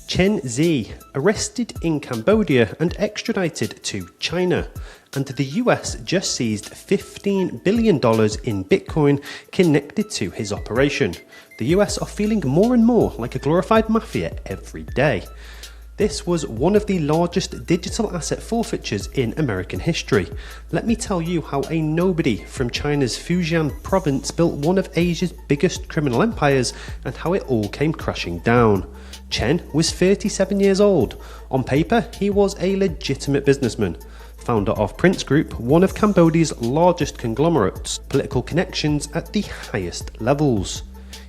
Chen Zhi, arrested in Cambodia and extradited to China. And the US just seized $15 billion in Bitcoin connected to his operation. The US are feeling more and more like a glorified mafia every day. This was one of the largest digital asset forfeitures in American history. Let me tell you how a nobody from China's Fujian province built one of Asia's biggest criminal empires and how it all came crashing down. Chen was 37 years old. On paper, he was a legitimate businessman. Founder of Prince Group, one of Cambodia's largest conglomerates, political connections at the highest levels.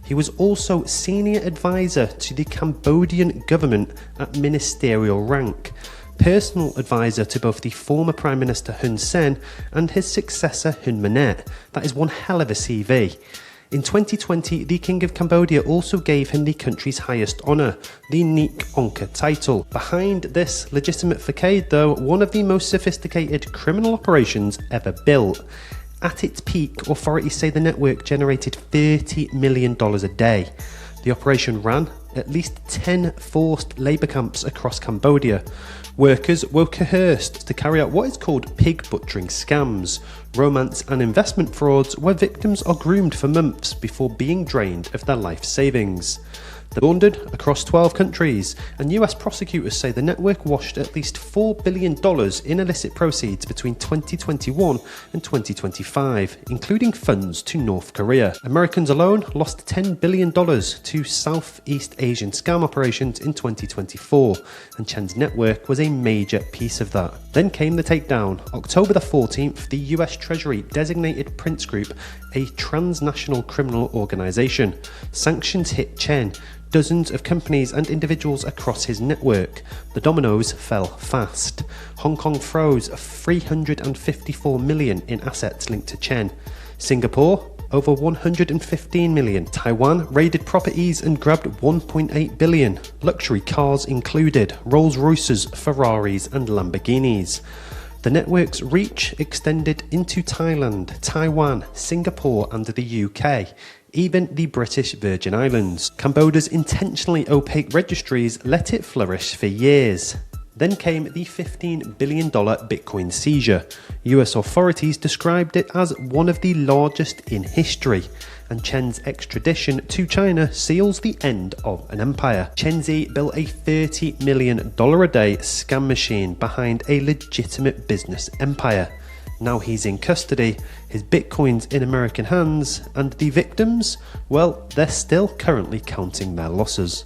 He was also senior advisor to the Cambodian government at ministerial rank, personal advisor to both the former Prime Minister Hun Sen and his successor Hun Manet. That is one hell of a CV. In 2020, the King of Cambodia also gave him the country's highest honour, the Nik Onka title. Behind this legitimate facade, though, one of the most sophisticated criminal operations ever built. At its peak, authorities say the network generated $30 million a day. The operation ran at least 10 forced labour camps across Cambodia. Workers were coerced to carry out what is called pig butchering scams, romance and investment frauds where victims are groomed for months before being drained of their life savings. They laundered across 12 countries, and US prosecutors say the network washed at least $4 billion in illicit proceeds between 2021 and 2025, including funds to North Korea. Americans alone lost $10 billion to Southeast Asian scam operations in 2024, and Chen's network was a major piece of that. Then came the takedown. October the 14th, the US Treasury designated Prince Group a transnational criminal organisation. Sanctions hit Chen, dozens of companies and individuals across his network. The dominoes fell fast. Hong Kong froze $354 million in assets linked to Chen. Singapore, over $115 million. Taiwan raided properties and grabbed $1.8 billion. Luxury cars included Rolls-Royces, Ferraris and Lamborghinis. The network's reach extended into Thailand, Taiwan, Singapore and the UK, even the British Virgin Islands. Cambodia's intentionally opaque registries let it flourish for years. Then came the $15 billion Bitcoin seizure. US authorities described it as one of the largest in history, and Chen's extradition to China seals the end of an empire. Chen Zhi built a $30 million a day scam machine behind a legitimate business empire. Now he's in custody, his Bitcoin's in American hands, and the victims, well, they're still currently counting their losses.